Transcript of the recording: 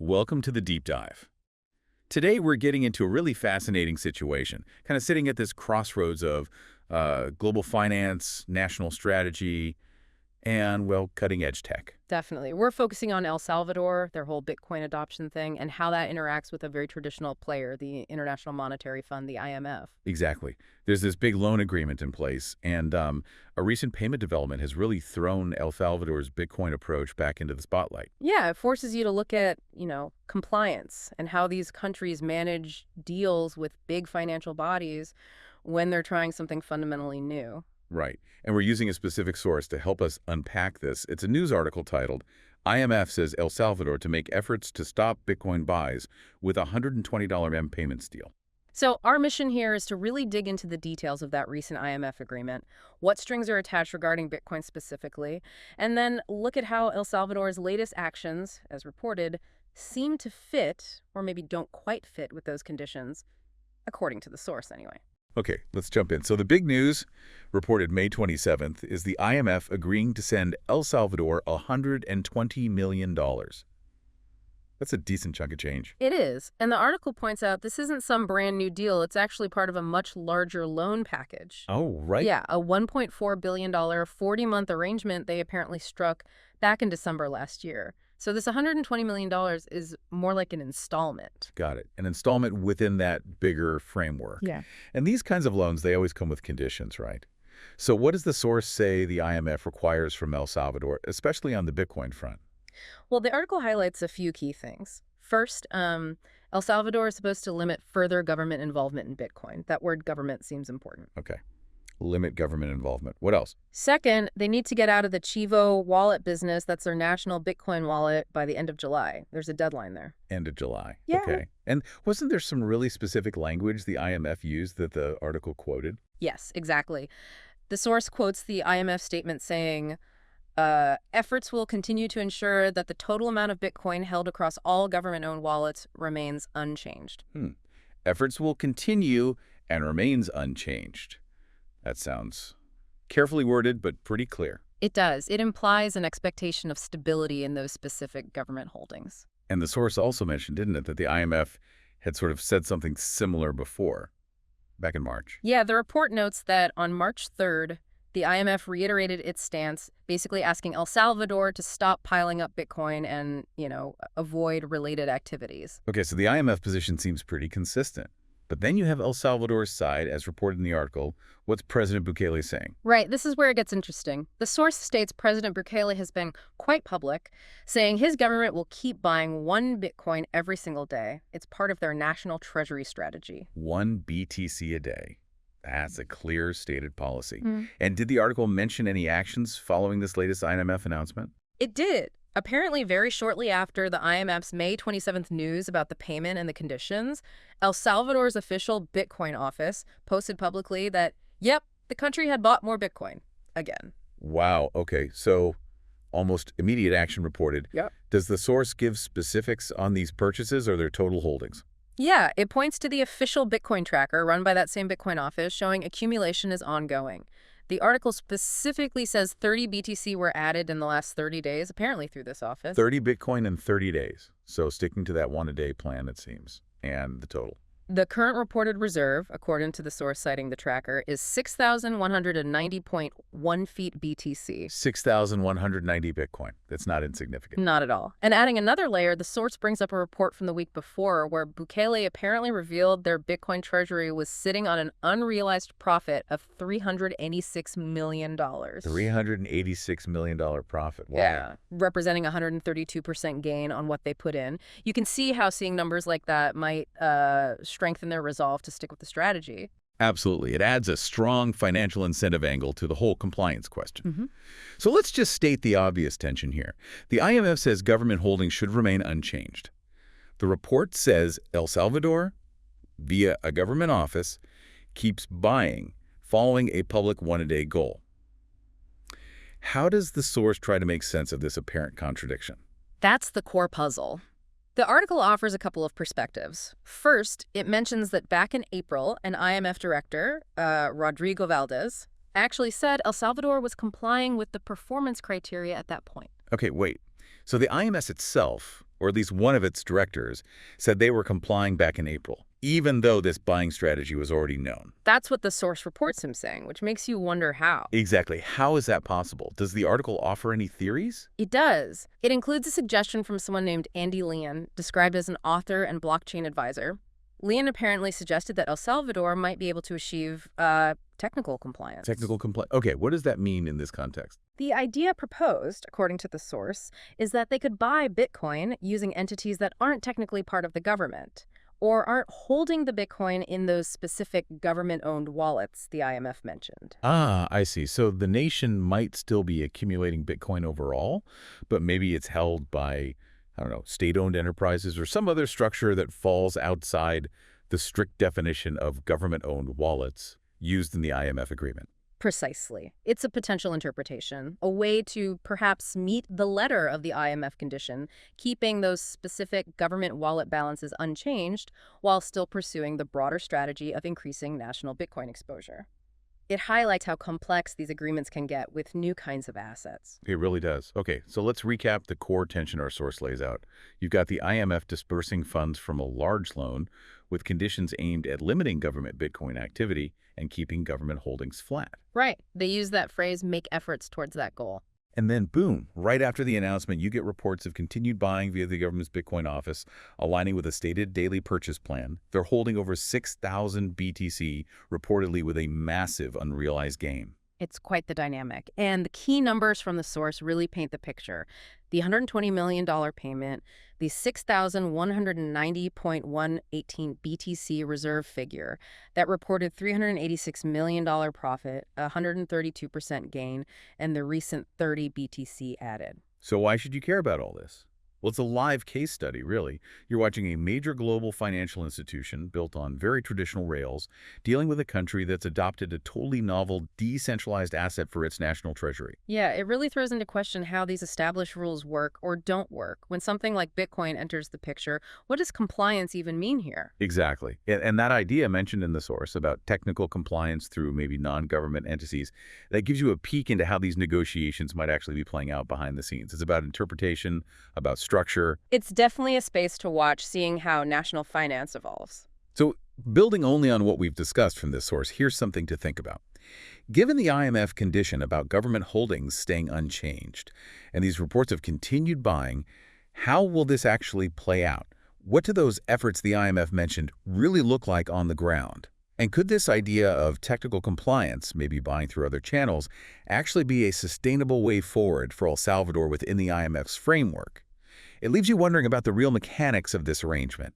Welcome to the deep dive. Today we're getting into a really fascinating situation, kind of sitting at this crossroads of global finance, national strategy, and, well, cutting-edge tech. Definitely. We're focusing on El Salvador, their whole Bitcoin adoption thing, and how that interacts with a very traditional player, the International Monetary Fund, the IMF. Exactly. There's this big loan agreement in place, and a recent payment development has really thrown El Salvador's Bitcoin approach back into the spotlight. Yeah, it forces you to look at, compliance and how these countries manage deals with big financial bodies when they're trying something fundamentally new. Right. And we're using a specific source to help us unpack this. It's a news article titled, IMF says El Salvador to make efforts to stop Bitcoin buys with a $120 M payments deal. So our mission here is to really dig into the details of that recent IMF agreement, what strings are attached regarding Bitcoin specifically, and then look at how El Salvador's latest actions, as reported, seem to fit, or maybe don't quite fit with those conditions, according to the source anyway. Okay, let's jump in. So the big news, reported May 27th, is the IMF agreeing to send El Salvador $120 million. That's a decent chunk of change. It is. And the article points out this isn't some brand new deal. It's actually part of a much larger loan package. Oh, right. Yeah, a $1.4 billion 40-month arrangement they apparently struck back in December last year. So this $120 million is more like an installment. Got it. An installment within that bigger framework. Yeah. And these kinds of loans, they always come with conditions, right? So what does the source say the IMF requires from El Salvador, especially on the Bitcoin front? Well, the article highlights a few key things. First, El Salvador is supposed to limit further government involvement in Bitcoin. That word government seems important. Okay. Limit government involvement. What else? Second, they need to get out of the Chevbo wallet business. That's their national Bitcoin wallet by the end of July. There's a deadline there. End of July. Yeah. Okay. And wasn't there some really specific language the IMF used that the article quoted? Yes, exactly. The source quotes the IMF statement saying, efforts will continue to ensure that the total amount of Bitcoin held across all government-owned wallets remains unchanged. Efforts will continue and remains unchanged. That sounds carefully worded, but pretty clear. It does. It implies an expectation of stability in those specific government holdings. And the source also mentioned, didn't it, that the IMF had sort of said something similar before, back in March. Yeah, the report notes that on March 3rd, the IMF reiterated its stance, basically asking El Salvador to stop piling up Bitcoin and, avoid related activities. Okay, so the IMF position seems pretty consistent. But then you have El Salvador's side, as reported in the article. What's President Bukele saying? Right. This is where it gets interesting. The source states President Bukele has been quite public, saying his government will keep buying one Bitcoin every single day. It's part of their national treasury strategy. One BTC-a-day. That's a clear stated policy. And did the article mention any actions following this latest IMF announcement? It did. Apparently, very shortly after the IMF's May 27th news about the payment and the conditions, El Salvador's official Bitcoin office posted publicly that, yep, the country had bought more Bitcoin again. Wow. Okay. So almost immediate action reported. Yep. Does the source give specifics on these purchases or their total holdings? Yeah, it points to the official Bitcoin tracker run by that same Bitcoin office showing accumulation is ongoing. The article specifically says 30 BTC were added in the last 30 days, apparently through this office. 30 Bitcoin in 30 days. So sticking to that one-a-day plan, it seems, and the total. The current reported reserve, according to the source citing the tracker, is 6,190.1 feet BTC. 6,190 Bitcoin. That's not insignificant. Not at all. And adding another layer, the source brings up a report from the week before where Bukele apparently revealed their Bitcoin treasury was sitting on an unrealized profit of $386 million. $386 million profit. Wow. Yeah, representing 132% gain on what they put in. You can see how seeing numbers like that might strengthen their resolve to stick with the strategy. Absolutely. It adds a strong financial incentive angle to the whole compliance question. So let's just state the obvious tension here. The IMF says government holdings should remain unchanged. The report says El Salvador, via a government office, keeps buying, following a public one-a-day goal. How does the source try to make sense of this apparent contradiction? That's the core puzzle. The article offers a couple of perspectives. First, it mentions that back in April, an IMF director, Rodrigo Valdez, actually said El Salvador was complying with the performance criteria at that point. Okay, wait. So the IMF itself, or at least one of its directors, said they were complying back in April, even though this buying strategy was already known. That's what the source reports him saying, which makes you wonder how. Exactly. How is that possible? Does the article offer any theories? It does. It includes a suggestion from someone named Andy Leon, described as an author and blockchain advisor. Leon apparently suggested that El Salvador might be able to achieve technical compliance. Technical compliance. Okay, what does that mean in this context? The idea proposed, according to the source, is that they could buy Bitcoin using entities that aren't technically part of the government or aren't holding the Bitcoin in those specific government-owned wallets the IMF mentioned. Ah, I see. So the nation might still be accumulating Bitcoin overall, but maybe it's held by, I don't know, state-owned enterprises or some other structure that falls outside the strict definition of government-owned wallets used in the IMF agreement. Precisely. It's a potential interpretation, a way to perhaps meet the letter of the IMF condition, keeping those specific government wallet balances unchanged while still pursuing the broader strategy of increasing national Bitcoin exposure. It highlights how complex these agreements can get with new kinds of assets. It really does. Okay, so let's recap the core tension our source lays out. You've got the IMF dispersing funds from a large loan with conditions aimed at limiting government Bitcoin activity and keeping government holdings flat. Right. They use that phrase, make efforts towards that goal. And then, boom, right after the announcement, you get reports of continued buying via the government's Bitcoin office, aligning with a stated daily purchase plan. They're holding over 6,000 BTC, reportedly with a massive unrealized gain. It's quite the dynamic. And the key numbers from the source really paint the picture. The $120 million payment, the 6,190.118 BTC reserve figure that reported $386 million profit, a 132% gain, and the recent 30 BTC added. So why should you care about all this? Well, it's a live case study, really. You're watching a major global financial institution built on very traditional rails, dealing with a country that's adopted a totally novel, decentralized asset for its national treasury. Yeah, it really throws into question how these established rules work or don't work. When something like Bitcoin enters the picture, what does compliance even mean here? Exactly. And that idea mentioned in the source about technical compliance through maybe non-government entities, that gives you a peek into how these negotiations might actually be playing out behind the scenes. It's about interpretation, about structure. It's definitely a space to watch, seeing how national finance evolves. So building only on what we've discussed from this source, here's something to think about. Given the IMF condition about government holdings staying unchanged and these reports of continued buying, how will this actually play out? What do those efforts the IMF mentioned really look like on the ground? And could this idea of technical compliance, maybe buying through other channels, actually be a sustainable way forward for El Salvador within the IMF's framework? It leaves you wondering about the real mechanics of this arrangement.